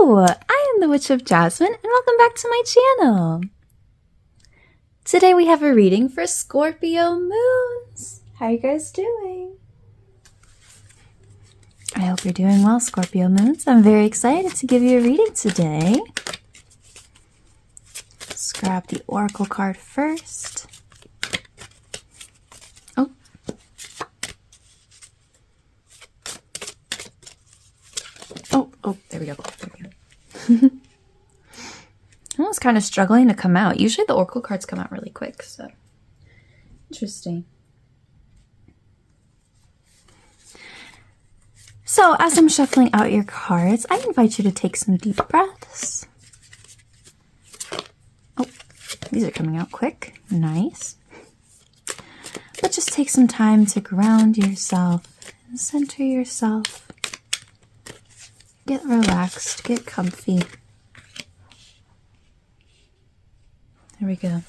Hello! I am the Witch of Jasmine, and welcome back to my channel. Today we have a reading for Scorpio moons. How are you guys doing? I hope you're doing well, Scorpio moons. I'm very excited to give you a reading today. Let's grab the oracle card first. Oh, there we go. I was kind of struggling to come out. Usually the oracle cards come out really quick, so interesting. So as I'm shuffling out your cards, I invite you to take some deep breaths. Oh, these are coming out quick. Nice. But just take some time to ground yourself and center yourself. Get relaxed, get comfy. There we go.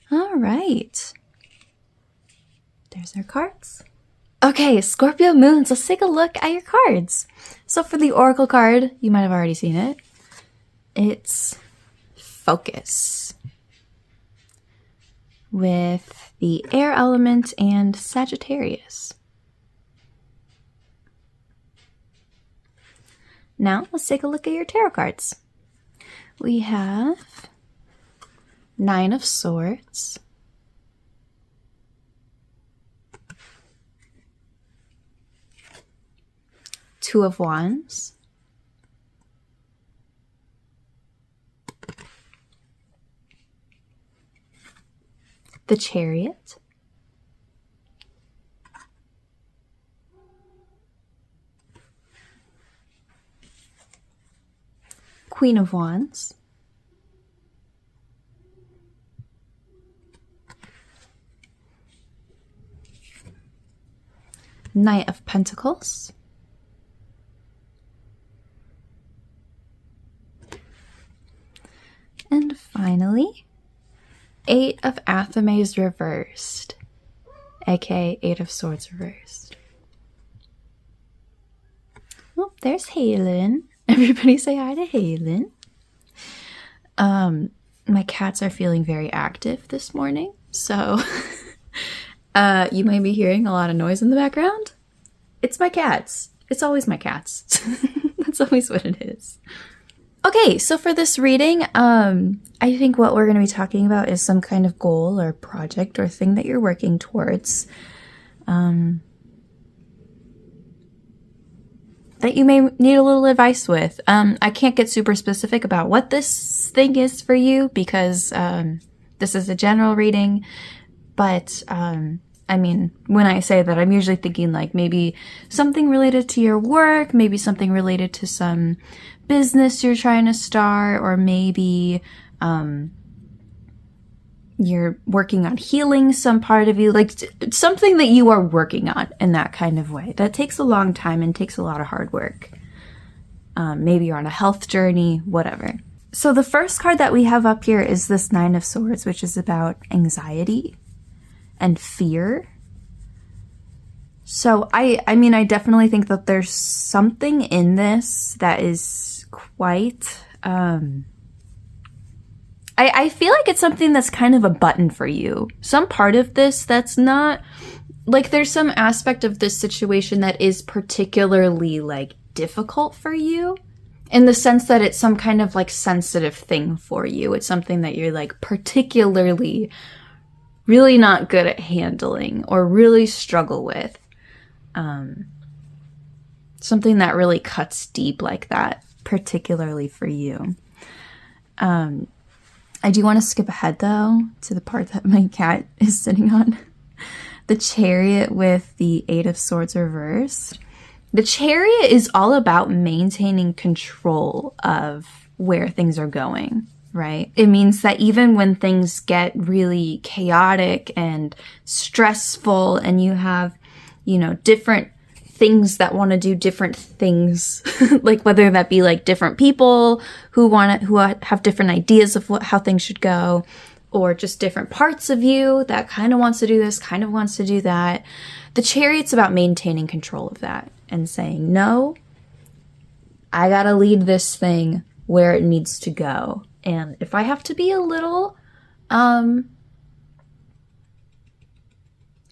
All right, there's our cards. Okay, Scorpio moons, let's take a look at your cards. So for the oracle card, you might have already seen it. It's focus with the air element and Sagittarius. Now let's take a look at your tarot cards. We have Nine of Swords, Two of Wands, the Chariot, Queen of Wands, Knight of Pentacles, and finally, Eight of Athames reversed, aka Eight of Swords reversed. Oh, there's Cheralyn. Everybody say hi to Cheralyn. My cats are feeling very active this morning, so you might be hearing a lot of noise in the background. It's my cats. It's always my cats. That's always what it is. Okay, so for this reading, I think what we're going to be talking about is some kind of goal or project or thing that you're working towards. That you may need a little advice with. I can't get super specific about what this thing is for you because this is a general reading, but I mean, when I say that, I'm usually thinking like maybe something related to your work, maybe something related to some business you're trying to start, or maybe you're working on healing some part of you, like something that you are working on in that kind of way. That takes a long time and takes a lot of hard work. Maybe you're on a health journey, whatever. So the first card that we have up here is this Nine of Swords, which is about anxiety and fear. So I mean, I definitely think that there's something in this that is quite, I feel like it's something that's kind of a button for you. Some part of this that's not, like there's some aspect of this situation that is particularly like difficult for you in the sense that it's some kind of like sensitive thing for you. It's something that you're like particularly really not good at handling or really struggle with. Something that really cuts deep like that, particularly for you. I do want to skip ahead though to the part that my cat is sitting on. the Chariot with the Eight of Swords reversed. The Chariot is all about maintaining control of where things are going, right? It means that even when things get really chaotic and stressful and you have, you know, different things that want to do different things, like whether that be like different people who have different ideas of how things should go, or just different parts of you that kind of wants to do this, kind of wants to do that. The Chariot's about maintaining control of that and saying, no, I gotta lead this thing where it needs to go. And if I have to be a little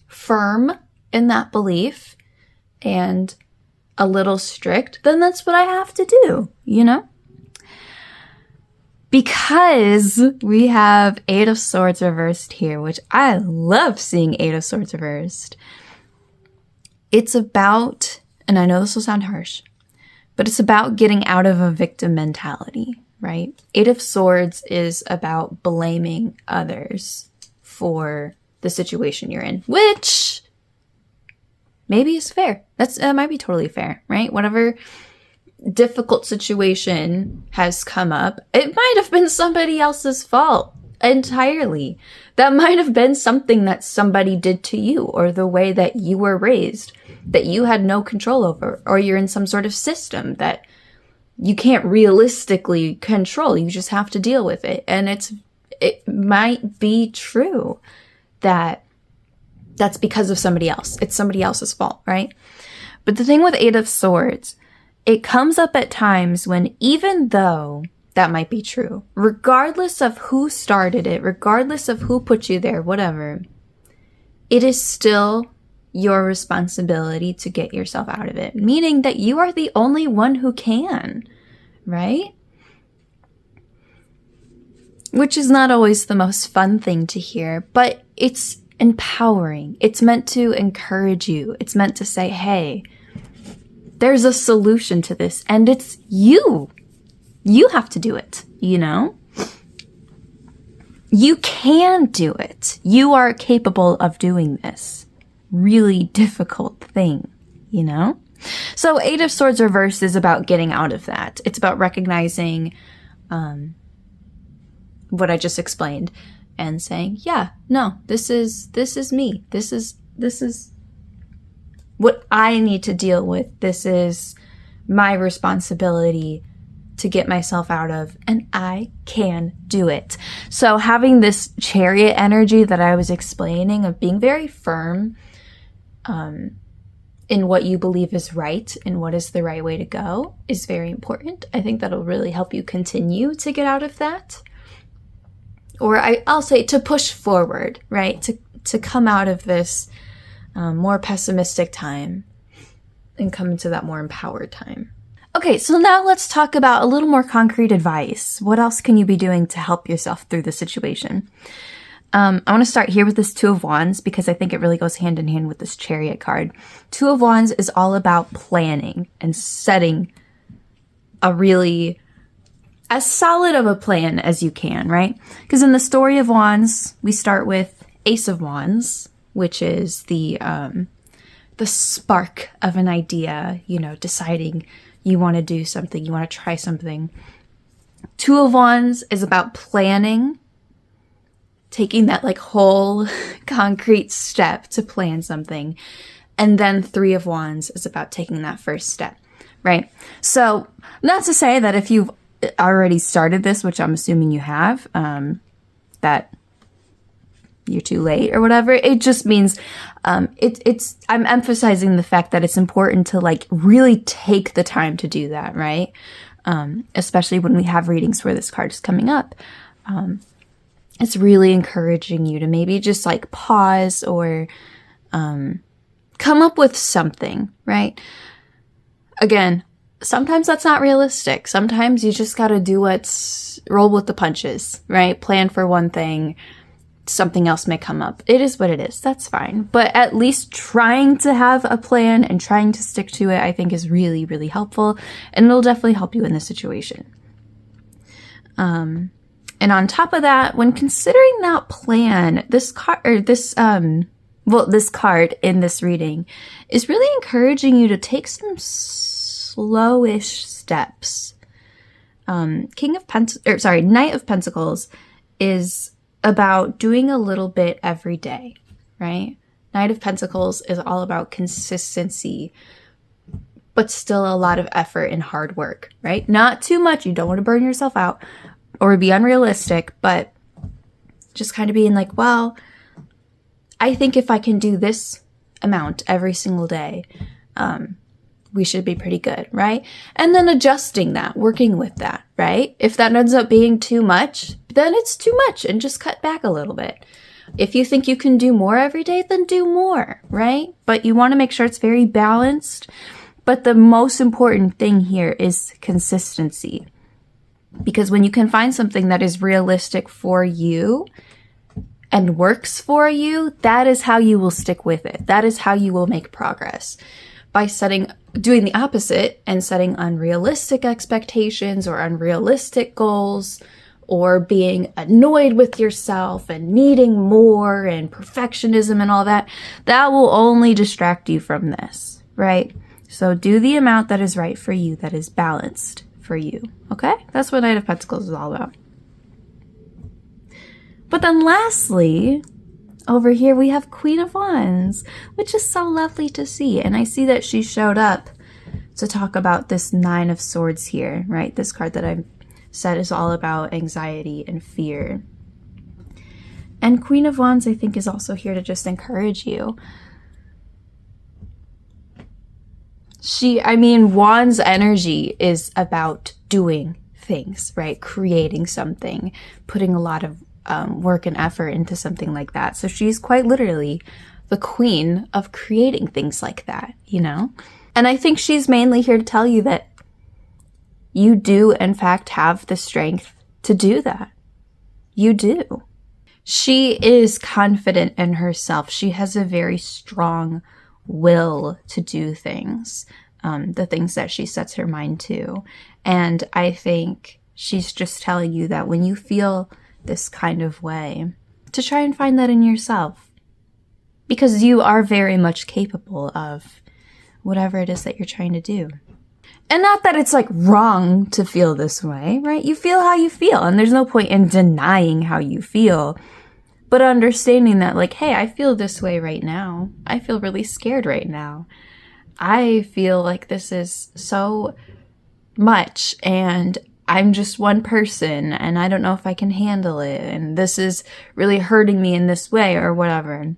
firm in that belief and a little strict, then that's what I have to do, you know? Because we have Eight of Swords reversed here, which I love seeing Eight of Swords reversed. It's about, and I know this will sound harsh, but it's about getting out of a victim mentality, right? Eight of Swords is about blaming others for the situation you're in, which maybe is fair. That might be totally fair, right? Whatever difficult situation has come up, it might have been somebody else's fault entirely. That might have been something that somebody did to you, or the way that you were raised that you had no control over, or you're in some sort of system that you can't realistically control. You just have to deal with it. And it might be true that that's because of somebody else. It's somebody else's fault, right? But the thing with Eight of Swords, it comes up at times when, even though that might be true, regardless of who started it, regardless of who put you there, whatever, it is still your responsibility to get yourself out of it. Meaning that you are the only one who can, right? Which is not always the most fun thing to hear, but it's empowering. It's meant to encourage you. It's meant to say, hey, there's a solution to this, and it's you. You have to do it, you know? You can do it. You are capable of doing this really difficult thing, you know? So Eight of Swords reversed is about getting out of that. It's about recognizing what I just explained and saying, yeah, no, this is me. This is what I need to deal with. This is my responsibility to get myself out of, and I can do it. So having this Chariot energy that I was explaining of being very firm in what you believe is right and what is the right way to go is very important. I think that'll really help you continue to get out of that. Or I'll say to push forward, right? To come out of this more pessimistic time and come into that more empowered time. Okay, so now let's talk about a little more concrete advice. What else can you be doing to help yourself through the situation? I want to start here with this Two of Wands because I think it really goes hand in hand with this Chariot card. Two of Wands is all about planning and setting a really as solid of a plan as you can, right? Because in the story of Wands, we start with Ace of Wands, which is the spark of an idea, you know, deciding you want to do something, you want to try something. Two of Wands is about planning, taking that like whole concrete step to plan something. And then Three of Wands is about taking that first step, right? So not to say that if you've already started this, which I'm assuming you have, that you're too late or whatever. It just means I'm emphasizing the fact that it's important to like really take the time to do that, right? Especially when we have readings where this card is coming up. It's really encouraging you to maybe just like pause or come up with something, right? Again, sometimes that's not realistic. Sometimes you just got to roll with the punches, right? Plan for one thing. Something else may come up. It is what it is. That's fine. But at least trying to have a plan and trying to stick to it, I think is really, really helpful. And it'll definitely help you in this situation. And on top of that, when considering that plan, this well, this card in this reading is really encouraging you to take some slowish steps. Knight of Pentacles is about doing a little bit every day, right? Knight of Pentacles is all about consistency, but still a lot of effort and hard work, right? Not too much. You don't want to burn yourself out or be unrealistic, but just kind of being like, well, I think if I can do this amount every single day, we should be pretty good, right? And then adjusting that, working with that, right? If that ends up being too much, then it's too much and just cut back a little bit. If you think you can do more every day, then do more, right? But you want to make sure it's very balanced. But the most important thing here is consistency. Because when you can find something that is realistic for you and works for you, that is how you will stick with it. That is how you will make progress. By doing the opposite and setting unrealistic expectations or unrealistic goals, or being annoyed with yourself and needing more and perfectionism and all that, that will only distract you from this, right? So do the amount that is right for you, that is balanced for you, okay? That's what Knight of Pentacles is all about. But then lastly, over here we have Queen of Wands, which is so lovely to see. And I see that she showed up to talk about this Nine of Swords here, right? This card that I said is all about anxiety and fear. And Queen of Wands, I think, is also here to just encourage you. Wands energy is about doing things, right? Creating something, putting a lot of work and effort into something like that. So she's quite literally the queen of creating things like that, you know? And I think she's mainly here to tell you that you do, in fact, have the strength to do that. You do. She is confident in herself. She has a very strong will to do things, the things that she sets her mind to. And I think she's just telling you that when you feel this kind of way, to try and find that in yourself, because you are very much capable of whatever it is that you're trying to do. And not that it's like wrong to feel this way, right? You feel how you feel, and there's no point in denying how you feel, but understanding that, like, hey, I feel this way right now. I feel really scared right now. I feel like this is so much, and I'm just one person, and I don't know if I can handle it, and this is really hurting me in this way, or whatever.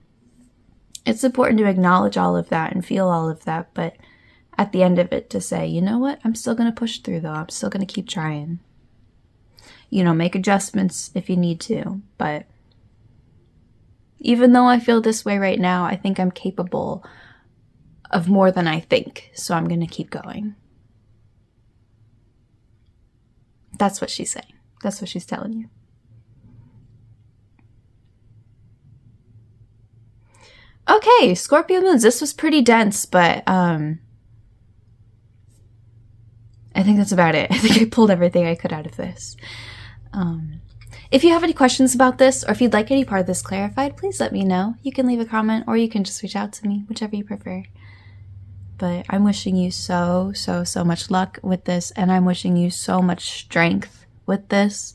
It's important to acknowledge all of that and feel all of that, but at the end of it to say, you know what, I'm still going to push through though. I'm still going to keep trying. You know, make adjustments if you need to, but even though I feel this way right now, I think I'm capable of more than I think, so I'm going to keep going. That's what she's saying. That's what she's telling you. Okay, Scorpio moons. This was pretty dense, but I think that's about it. I think I pulled everything I could out of this. If you have any questions about this, or if you'd like any part of this clarified, please let me know. You can leave a comment, or you can just reach out to me, whichever you prefer. But I'm wishing you so much luck with this, and I'm wishing you so much strength with this.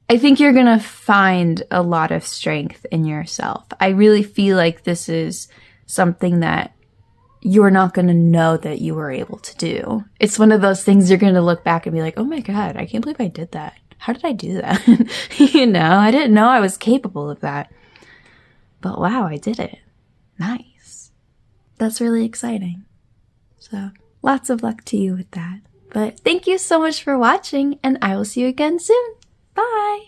I think you're going to find a lot of strength in yourself. I really feel like this is something that you're not going to know that you were able to do. It's one of those things you're going to look back and be like, oh my God, I can't believe I did that. How did I do that? You know, I didn't know I was capable of that. But wow, I did it. Nice. That's really exciting. So lots of luck to you with that. But thank you so much for watching, and I will see you again soon. Bye!